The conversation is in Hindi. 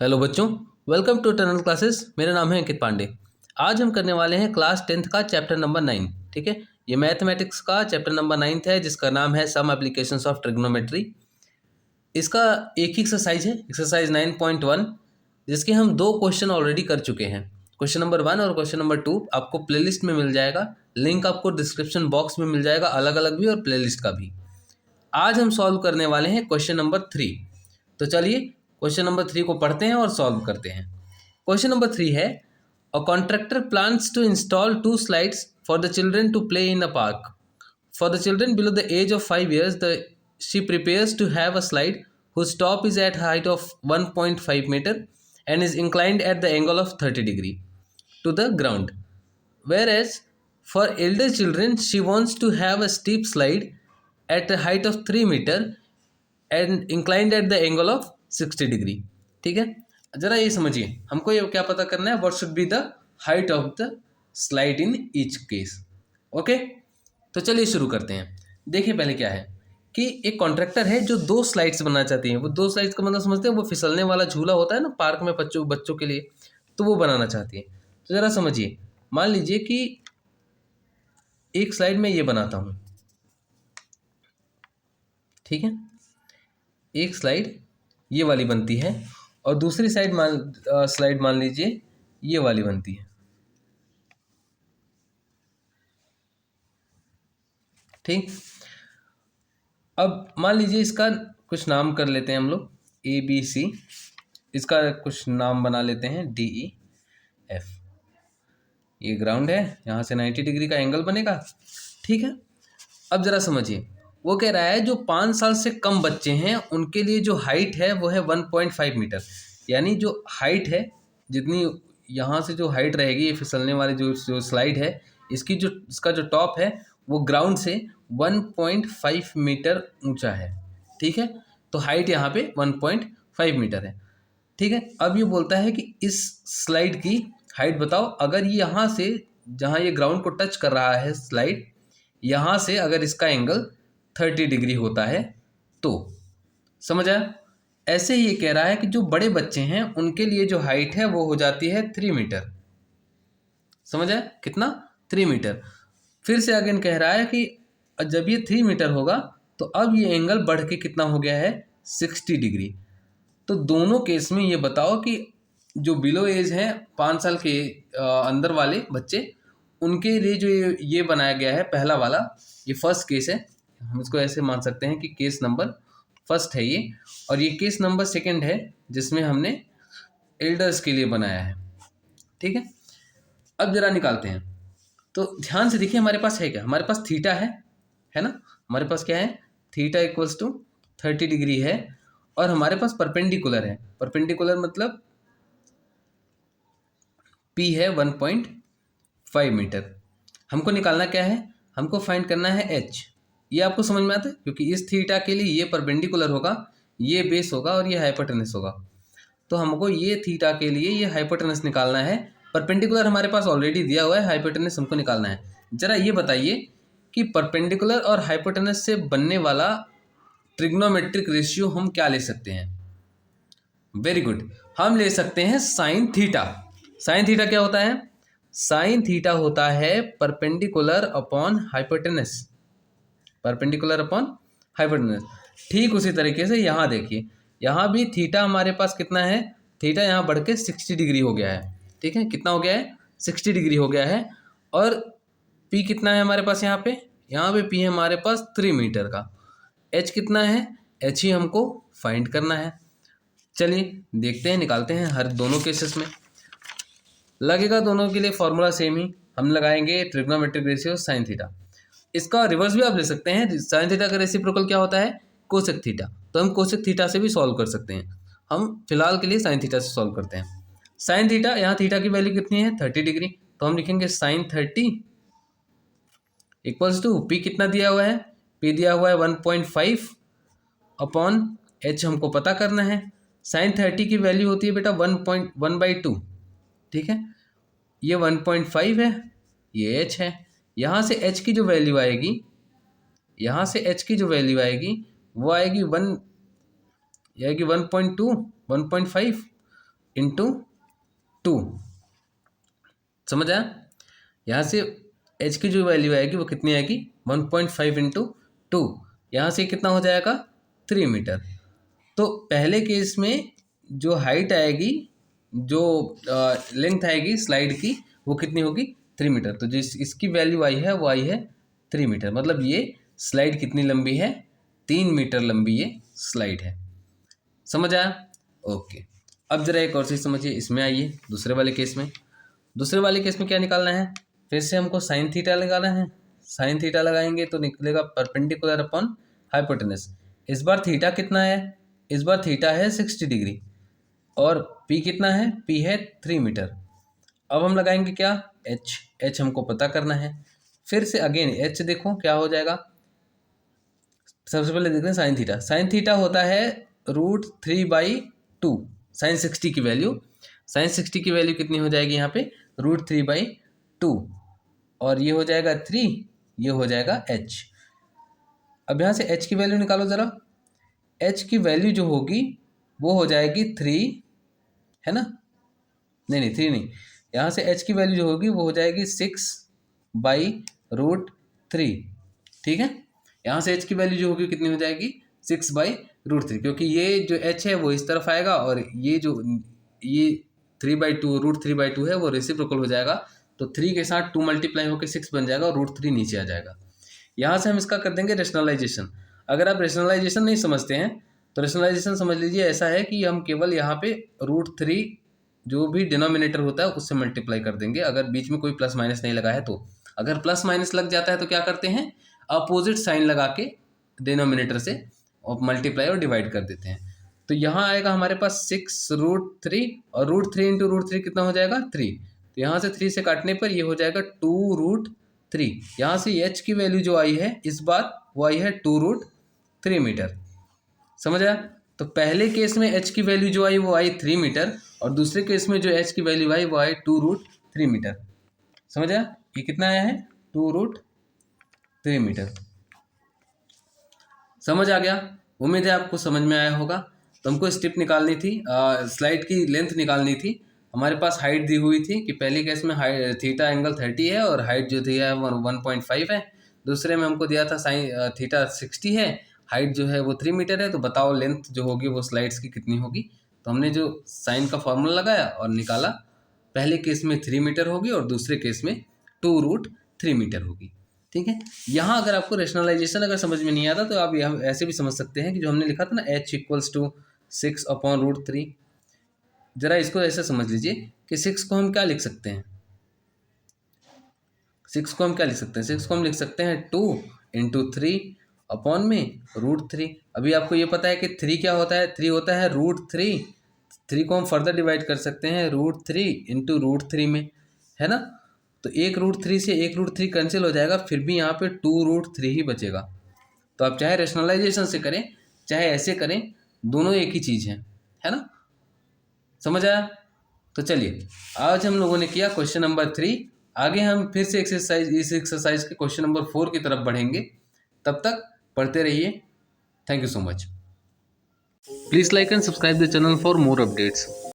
हेलो बच्चों, वेलकम टू टनल क्लासेस। मेरा नाम है अंकित पांडे। आज हम करने वाले हैं क्लास 10th का चैप्टर नंबर 9। ठीक है, ये मैथमेटिक्स का चैप्टर नंबर 9 है जिसका नाम है सम एप्लीकेशंस ऑफ ट्रिग्नोमेट्री। इसका एक ही एक्सरसाइज है, एक्सरसाइज 9.1, जिसके हम 2 क्वेश्चन ऑलरेडी कर चुके हैं। क्वेश्चन नंबर 1 और क्वेश्चन नंबर 2 आपको प्लेलिस्ट में मिल जाएगा। लिंक आपको डिस्क्रिप्शन बॉक्स में मिल जाएगा, अलग अलग भी और प्लेलिस्ट का भी। आज हम सॉल्व करने वाले हैं क्वेश्चन नंबर 3। तो चलिए क्वेश्चन नंबर 3 को पढ़ते हैं और सॉल्व करते हैं। क्वेश्चन नंबर 3 है, a contractor plans to install 2 slides for the children to play in a park. For the children below the age of 5 years, she prepares to have a slide whose top is at height of 1.5 meter and is inclined at the angle of 30 degree to the ground. Whereas for elder children, she wants to have a steep slide at a height of 3 meter and inclined at the angle of 60 degree. ठीक है, जरा ये समझिए, हमको ये क्या पता करना है, what should be the height of the slide in each case. Okay, तो चलिए शुरू करते हैं। देखिए पहले क्या है कि एक कॉन्ट्रैक्टर है जो 2 स्लाइड्स बनाना चाहती है। वो 2 स्लाइड्स का मतलब समझते हैं, वो फिसलने वाला झूला होता है ना पार्क में बच्चों के लिए, तो वो बनाना चाहती है। तो ज़रा समझिए, मान लीजिए कि एक स्लाइड में ये बनाता हूँ, ठीक है, एक स्लाइड ये वाली बनती है और दूसरी स्लाइड मान लीजिए ये वाली बनती है। ठीक, अब मान लीजिए इसका कुछ नाम कर लेते हैं हम लोग, ABC। इसका कुछ नाम बना लेते हैं DEF। ये ग्राउंड है, यहाँ से 90 डिग्री का एंगल बनेगा। ठीक है, अब ज़रा समझिए, वो कह रहा है जो 5 साल से कम बच्चे हैं उनके लिए जो हाइट है वो है 1.5 मीटर। यानी जो हाइट है, जितनी यहाँ से जो हाइट रहेगी, ये फिसलने वाली जो स्लाइड है, इसका जो टॉप है वो ग्राउंड से 1.5 मीटर ऊंचा है। ठीक है, तो हाइट यहाँ पे 1.5 मीटर है। ठीक है, अब ये बोलता है कि इस स्लाइड की हाइट बताओ। अगर ये यहाँ से, जहाँ ये ग्राउंड को टच कर रहा है स्लाइड, यहाँ से अगर इसका एंगल 30 डिग्री होता है तो। समझ आया? ऐसे ही ये कह रहा है कि जो बड़े बच्चे हैं उनके लिए जो हाइट है वो हो जाती है 3 मीटर। समझ आया? कितना? 3 मीटर। फिर से अगेन कह रहा है कि जब ये 3 मीटर होगा तो अब ये एंगल बढ़ के कितना हो गया है, 60 डिग्री। तो दोनों केस में ये बताओ कि जो बिलो एज है 5 साल के अंदर वाले बच्चे, उनके लिए जो ये बनाया गया है पहला वाला, ये फर्स्ट केस है। हम इसको ऐसे मान सकते हैं कि केस नंबर फर्स्ट है ये, और ये केस नंबर सेकंड है जिसमें हमने एल्डर्स के लिए बनाया है। ठीक है, अब जरा निकालते हैं। तो ध्यान से देखिए, हमारे पास है क्या, हमारे पास थीटा है ना। हमारे पास क्या है, थीटा इक्वल्स टू 30 डिग्री है, और हमारे पास परपेंडिकुलर है। परपेंडिकुलर मतलब P है 1.5 मीटर। हमको निकालना क्या है, हमको फाइंड करना है H। ये आपको समझ में आता है, क्योंकि इस थीटा के लिए ये परपेंडिकुलर होगा, ये बेस होगा और ये हाइपोटेनस होगा। तो हमको ये थीटा के लिए ये हाइपोटेनस निकालना है। परपेंडिकुलर हमारे पास ऑलरेडी दिया हुआ है, हाइपोटेनस हमको निकालना है। जरा ये बताइए कि परपेंडिकुलर और हाइपोटेनस से बनने वाला ट्रिग्नोमेट्रिक रेशियो हम क्या ले सकते हैं। वेरी गुड, हम ले सकते हैं साइन थीटा। साइन थीटा क्या होता है? साइन थीटा होता है perpendicular upon hypotenuse. Perpendicular upon hypotenuse. ठीक उसी तरीके से यहाँ देखिए, यहाँ भी थीटा हमारे पास कितना है, थीटा यहाँ बढ़ के 60 डिग्री हो गया है। ठीक है, कितना हो गया है, 60 डिग्री हो गया है। और P कितना है हमारे पास, यहाँ पे P है हमारे पास 3 मीटर का। H कितना है, H ही हमको फाइंड करना है। चलिए देखते हैं, निकालते हैं। हर दोनों केसेस में लगेगा दोनों के लिए फॉर्मूला सेम ही, हम लगाएंगे ट्रिग्नोमेट्रिक रेशियो साइन थीटा। इसका रिवर्स भी आप ले सकते हैं। साइन थीटा का रेसिप्रोकल क्या होता है, कोसेक थीटा। तो हम कोसेक थीटा से भी सॉल्व कर सकते हैं। हम फिलहाल के लिए साइन थीटा से सॉल्व करते हैं। साइन थीटा, यहाँ थीटा की वैल्यू कितनी है, 30 डिग्री। तो हम लिखेंगे साइन 30 इक्वल्स टू P कितना दिया हुआ है, P दिया हुआ है 1.5 अपॉन H हमको पता करना है। साइन 30 की वैल्यू होती है बेटा 1.1/2। ठीक है, ये 1.5 है, ये H है। यहाँ से H की जो वैल्यू आएगी, यहाँ से H की जो वैल्यू आएगी वो आएगी 1.2, 1.5। इंटू 2, समझ आया। यहाँ से h की जो वैल्यू आएगी वो कितनी आएगी 1.5 इंटू 2, यहाँ से कितना हो जाएगा 3 मीटर। तो पहले केस में जो हाइट आएगी, जो लेंथ आएगी स्लाइड की, वो कितनी होगी 3 मीटर। तो जिस इसकी वैल्यू आई है वो आई है 3 मीटर। मतलब ये स्लाइड कितनी लंबी है, 3 मीटर लंबी ये स्लाइड है। समझ आया? ओके। अब जरा एक और चीज़ समझिए, इसमें आइए दूसरे वाले केस में। दूसरे वाले केस में क्या निकालना है, फिर से हमको साइन थीटा लगाना है। साइन थीटा लगाएंगे तो निकलेगा परपेंडिकुलर अपॉन हाइपोटेनस। इस बार थीटा कितना है, इस बार थीटा है 60 डिग्री और पी कितना है, पी है 3 मीटर। अब हम लगाएंगे क्या, एच। एच हमको पता करना है। फिर से अगेन एच देखो क्या हो जाएगा। सबसे पहले देखते हैं साइन थीटा। साइन थीटा होता है √3/2 साइन 60 की वैल्यू। साइन 60 की वैल्यू कितनी हो जाएगी यहाँ पे √3/2 और ये हो जाएगा 3, ये हो जाएगा h। अब यहाँ से h की वैल्यू निकालो ज़रा। h की वैल्यू जो होगी वो हो जाएगी 3, है ना, नहीं 3 नहीं, यहाँ से h की वैल्यू जो होगी वो हो जाएगी 6/√3। ठीक है, यहाँ से h की वैल्यू जो होगी कितनी हो जाएगी 6/√3, क्योंकि ये जो h है वो इस तरफ आएगा और ये जो ये 3/2 √3/2 है वो रेसिप्रोकल हो जाएगा। तो 3 के साथ 2 मल्टीप्लाई होकर 6 बन जाएगा और √3 नीचे आ जाएगा। यहाँ से हम इसका कर देंगे रेशनलाइजेशन। अगर आप रेशनलाइजेशन नहीं समझते हैं तो रेशनलाइजेशन समझ लीजिए ऐसा है कि हम केवल यहाँ पे √3 जो भी डिनोमिनेटर होता है उससे मल्टीप्लाई कर देंगे, अगर बीच में कोई प्लस माइनस नहीं लगा है तो। अगर प्लस माइनस लग जाता है तो क्या करते हैं, अपोजिट साइन लगा के डिनोमिनेटर से और मल्टीप्लाई और डिवाइड कर देते हैं। तो यहाँ आएगा हमारे पास 6√3 और √3 इंटू √3 कितना हो जाएगा 3। तो यहाँ से 3 से काटने पर ये हो जाएगा 2√3। यहाँ से h की वैल्यू जो आई है इस बार वो आई है 2√3 मीटर। समझ आया? तो पहले केस में h की वैल्यू जो आई वो आई 3 मीटर और दूसरे केस में जो h की वैल्यू आई वो आई 2√3 मीटर। समझ आया? ये कितना आया है 2√3 मीटर। समझ आ गया? उम्मीद है आपको समझ में आया होगा। तो हमको स्टेप निकालनी थी, स्लाइड की लेंथ निकालनी थी। हमारे पास हाइट दी हुई थी कि पहले केस में हाइट थीटा एंगल 30 है और हाइट जो थी है 1.5 है। दूसरे में हमको दिया था साइन थीटा 60 है, हाइट जो है वो 3 मीटर है। तो बताओ लेंथ जो होगी वो स्लाइड्स की कितनी होगी। तो हमने जो साइन का फॉर्मूला लगाया और निकाला, पहले केस में 3 मीटर होगी और दूसरे केस में 2√3 मीटर होगी। ठीक है, यहाँ अगर आपको रेशनलाइजेशन अगर समझ में नहीं आता तो आप यहाँ ऐसे भी समझ सकते हैं कि जो हमने लिखा था ना h = 6/√3, जरा इसको ऐसे समझ लीजिए कि 6 को हम क्या लिख सकते हैं, 6 को हम क्या लिख सकते हैं, 6 को हम लिख सकते हैं 2 इंटू 3/√3। अभी आपको ये पता है कि 3 क्या होता है, 3 होता है √3। 3 को हम फर्दर डिवाइड कर सकते हैं √3 इंटू √3 में, है ना। तो एक √3 से एक √3 कैंसिल हो जाएगा, फिर भी यहाँ पे 2√3 ही बचेगा। तो आप चाहे रेशनलाइजेशन से करें चाहे ऐसे करें, दोनों एक ही चीज़ है ना। समझ आया? तो चलिए आज हम लोगों ने किया क्वेश्चन नंबर 3। आगे हम फिर से इस एक्सरसाइज के क्वेश्चन नंबर 4 की तरफ बढ़ेंगे। तब तक पढ़ते रहिए। Thank you so much. Please like and subscribe the channel for more updates.